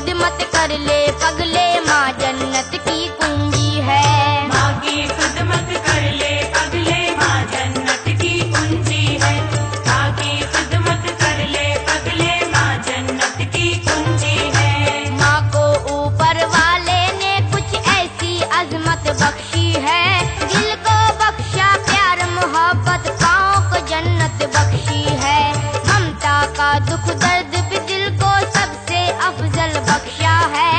खिदमत कर ले पगले, माँ जन्नत की कुंजी है। माँ की खिदमत कर ले पगले, माँ जन्नत की कुंजी है। माँ की खिदमत कर ले पगले, माँ जन्नत की कुंजी है। माँ को ऊपर वाले ने कुछ ऐसी अजमत बख्शी है, दिल को बख्शा प्यार मोहब्बत, पाँव को जन्नत बख्शी है। ममता का दुख दर्द भी दिल को सबसे अफजल बख्शा है,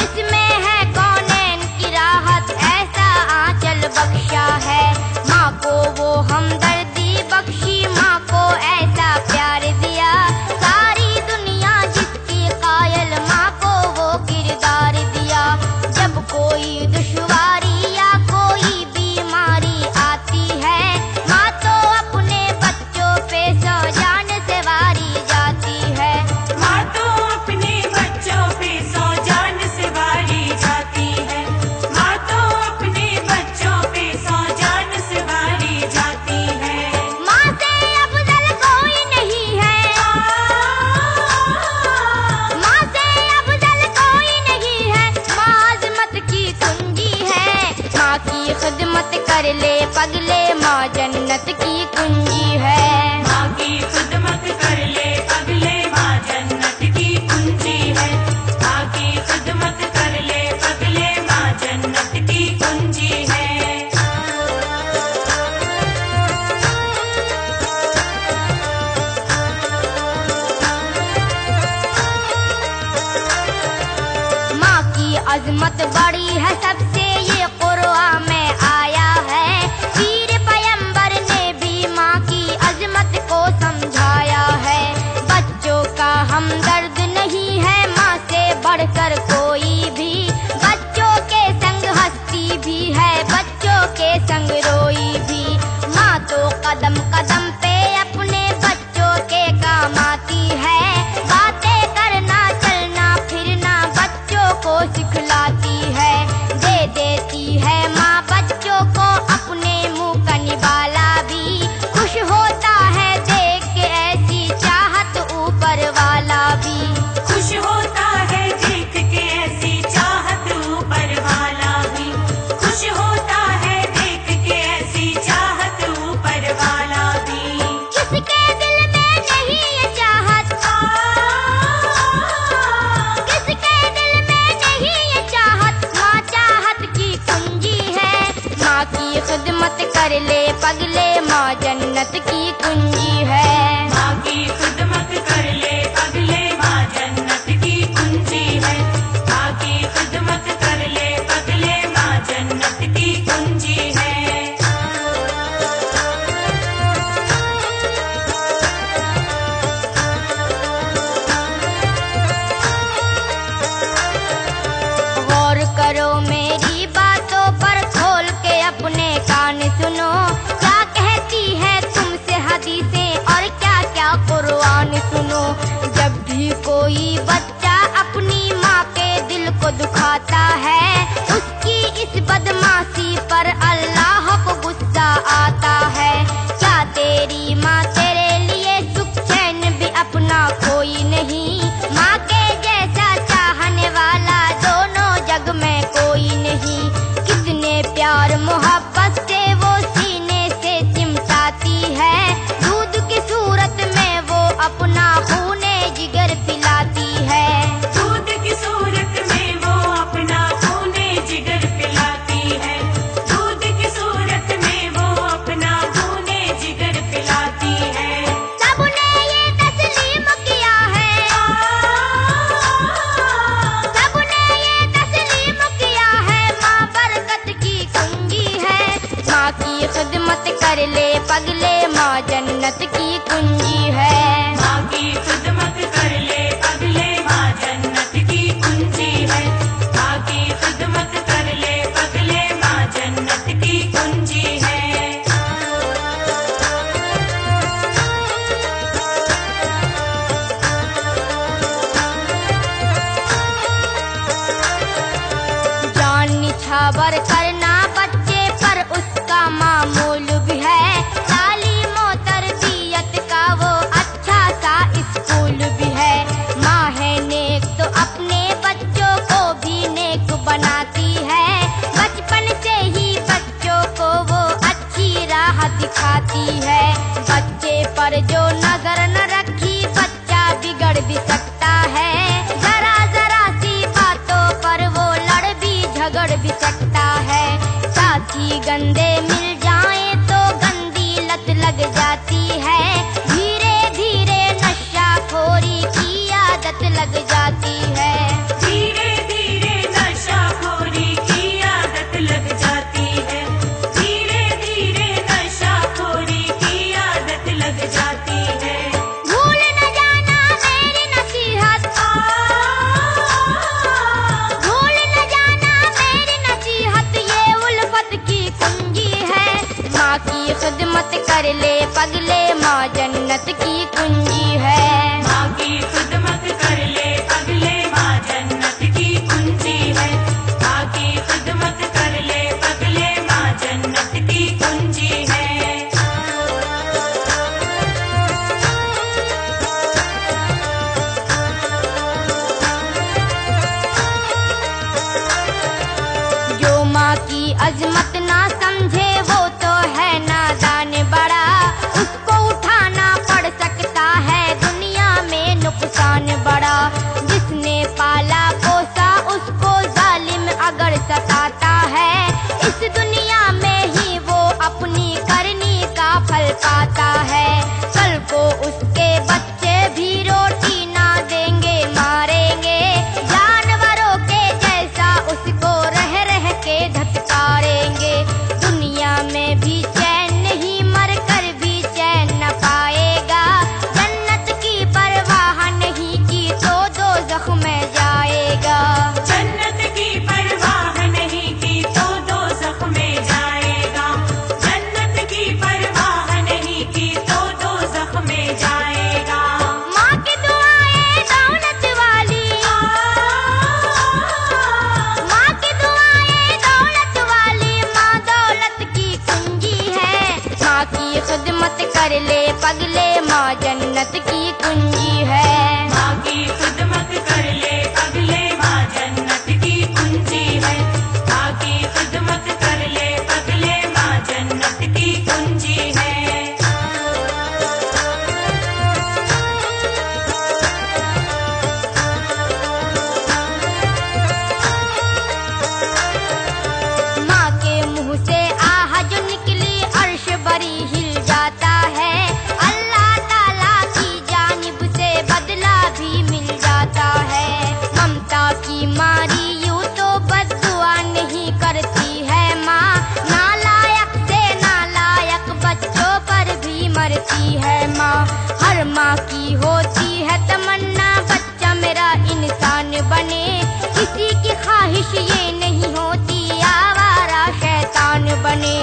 इसमें है कौनैन की राहत, ऐसा आंचल बख्शा है। माँ को वो हमदर्दी बख्शी, माँ को ऐसा प्यार दिया, सारी दुनिया जिसकी कायल, माँ को वो किरदार दिया। जब कोई दुश्वारी या कोई बीमारी आती है, माँ तो अपने बच्चों पे सौ जान से वारी जाती है। माँ तो अपने बच्चों पे सौ जान से वारी जाती है। माँ तो अपने बच्चों पे सौ जान से वारी जाती है। माँ से अफजल कोई नहीं है, माँ से अफजल कोई नहीं है, माँ अज़मत की कुंजी है। माँ की खिदमत कर ले पगले, माँ जन्नत की कुंजी है। माँ की खिदमत कर ले पगले, माँ जन्नत की कुंजी है। माँ की खिदमत कर ले पगले, माँ जन्नत की कुंजी है। माँ की अजमत बड़ी है सबसे, ये कुरआन में आया है। पीर पैगंबर ने भी माँ की अजमत को समझाया है। बच्चों का हमदर्द नहीं है माँ से बढ़कर कोई भी, बच्चों के संग हंसती भी है, बच्चों के संग रोई भी। माँ तो कदम कदम पे अपने बच्चों के काम आती है, बातें करना चलना फिरना बच्चों को सिखलाती है। दे देती है माँ बच्चों को अपने मुंह का निवाला भी, खुश होता है देख के ऐसी चाहत ऊपर वाला भी। खुश होता है देख के ऐसी चाहत ऊपर वाला भी। खुश होता है देख के ऐसी चाहत ऊपर वाला भी। किसके दिल में नहीं ये चाहत, किसके दिल में नहीं ये चाहत, माँ चाहत की कुंजी है। माँ की खिदमत कर ले पगले, माँ जन्नत की कुंजी है। माँ की खिदमत कर ले पगले, माँ जन्नत की कुंजी है। माँ की खिदमत कर ले पगले, माँ जन्नत की कुंजी है। गौर करो मेरी बातों पर, खोल के अपने कान सुनो, क्या कहती है तुमसे हदीसें और क्या क्या कुरआन सुनो। जब भी कोई बच्चा अपनी माँ के दिल को दुखाता है, उसकी इस बदमाशी पर अल्लाह को गुस्सा आता है। क्या तेरी माँ तेरे लिए सुख चैन भी अपना कोई नहीं, माँ के जैसा चाहने वाला दोनों जग में कोई नहीं। कितने प्यार मोहब्बत से वो सीने से चिमटाती है, दूध की सूरत में वो अपना खूने जिगर पिलाती है। दूध की सूरत में वो अपना खूने जिगर पिलाती है। दूध की सूरत में वो अपना खूने जिगर पिलाती है। सबने ये तस्लीम किया है, सबने ये तस्लीम किया है, माँ बरकत की कुंजी है। माँ की खिदमत कर ले पगले, माँ जन्नत की कुंजी है। माँ की खिदमत कर ले पगले, माँ जन्नत की कुंजी है। माँ की खिदमत कर ले पगले, माँ जन्नत की कुंजी है। जान निछावर करना बच्चे पर उसका मामूल भी है, तालीम और तरबियत का वो अच्छा सा स्कूल भी है। माँ है नेक तो अपने बच्चे पति गंदे मिल जाएं तो गंदी लत लग जाती है। धीरे धीरे नशाखोरी की आदत लग जाती है। धीरे धीरे नशाखोरी की आदत लग जाती है। धीरे धीरे नशाखोरी की आदत लग जाती है। भूल न जाना मेरी नसीहत, भूल न जाना मेरी नसीहत, ये उल्फत की कुंजी है। माँ की खिदमत कर ले पगले, माँ जन्नत की कुंजी है। माँ की खिदमत कर ले पगले, माँ जन्नत की कुंजी है। माँ की खिदमत कर ले पगले, माँ जन्नत की कुंजी है। जो माँ की अजमत ना समझे वो तो है नादान बड़ा, उसको उठाना पड़ सकता है दुनिया में नुकसान बड़ा। जिसने पाला पोसा उसको जालिम अगर सताता है, इस दुनिया में ही वो अपनी करनी का फल पाता है। कल को उसके बच्चे भी रोटी ना देंगे, मारेंगे, जानवरों के जैसा उसको रह रह के धत्कारेंगे। दुनिया में भी चैन नहीं, मर कर भी चैन न पाएगा। जन्नत की परवाह नहीं की तो दोज़ख में जाएगा। जन्नत की परवाह नहीं की तो दोज़ख में जाएगा। जन्नत की परवाह नहीं की तो दोज़ख में जाएगा। माँ की दुआएं दौलत वाली, माँ की दुआएं दौलत वाली, माँ दौलत की कुंजी है। माँ की खिदमत कर ले पगले, माँ जन्नत की कुंजी है। माँ की खिदमत कर ले पगले, माँ जन्नत की कुंजी है। माँ की खिदमत कर ले पगले, माँ जन्नत की कुंजी है। माँ के मुंह से आह जो निकली अर्श बरी हिल जाता है। अल्लाह ताला की जानिब से बदला भी मिल जाता है। ममता की मारी यूं तो बद्दुआ नहीं करती है माँ, नालायक से नालायक बच्चों पर भी मरती है माँ। हर माँ की होती है तमन्ना बच्चा मेरा इंसान बने, किसी की ख्वाहिश ये नहीं होती आवारा शैतान बने।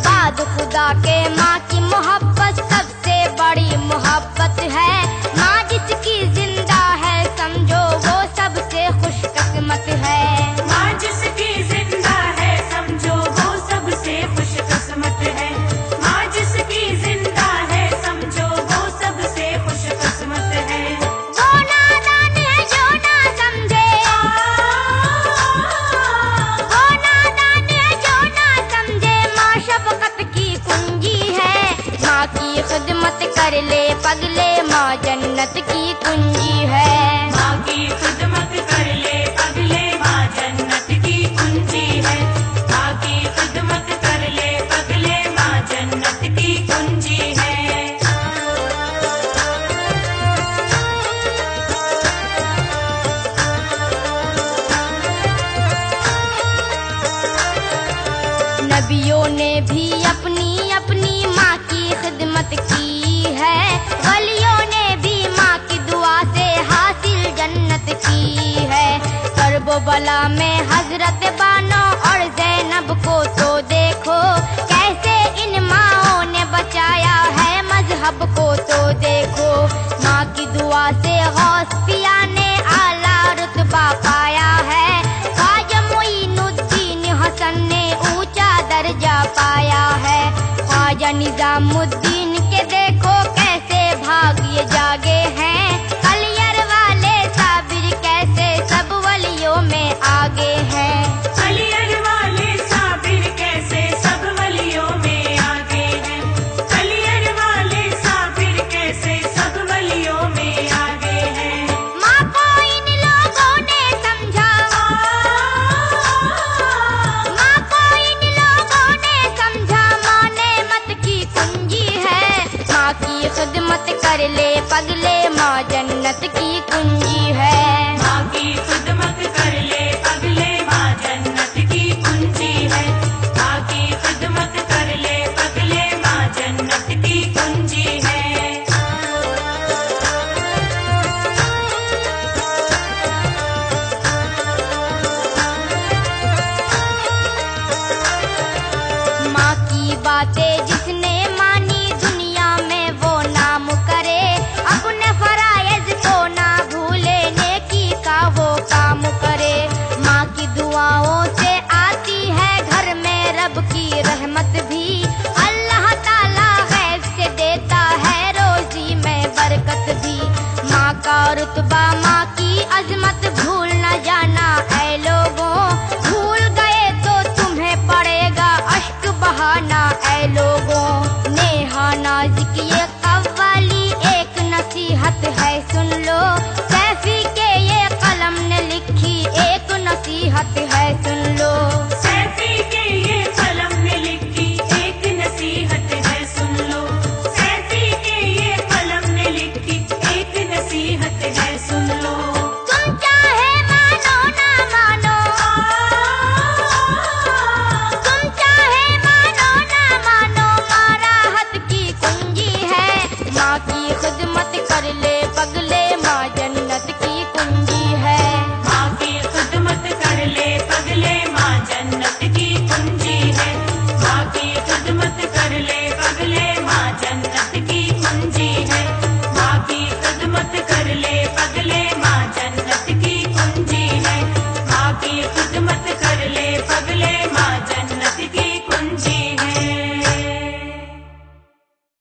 बाद खुदा के माँ की मोहब्बत सबसे बड़ी मोहब्बत है। माँ जिसकी जिंदा है समझो वो सबसे खुशकिस्मत है। माँ जिसकी जिंदा है समझो वो सबसे खुशकिस्मत है। माँ जिसकी जिंदा है समझो वो सबसे खुशकिस्मत है। वो नादान है जो ना समझे, वो नादान है जो ना समझे, माँ शफकत की कुंजी है। माँ की खिदमत कर ले पगले, माँ जन्नत की कुंजी है। माँ की खिदमत कर ले पगले, माँ जन्नत की कुंजी है। माँ की खिदमत कर ले पगले, माँ जन्नत की कुंजी है। नबियों ने भी अपनी अपनी माँ की खिदमत की है। वलियों ने भी माँ की दुआ से हासिल जन्नत की है। करबो बला में हजरत बानो और ज़ैनब को तो देखो, कैसे इन माँओं ने बचाया है मजहब को तो देखो। माँ की दुआ से गौस पिया ने आला रुतबा पाया है। ख्वाजा मोइनुद्दीन हसन ने ऊंचा दर्जा पाया है। ख्वाजा निजामुद्दीन के देखो कैसे भाग्य जागे हैं। कलियर वाले साबिर कैसे सब वलियों में आगे हैं। कलियर वाले साबिर कैसे सब वलियों में आगे हैं। कलियर वाले साबिर कैसे सब वलियों में आगे हैं। माँ को इन लोगों ने समझा, माँ को इन लोगों ने बातें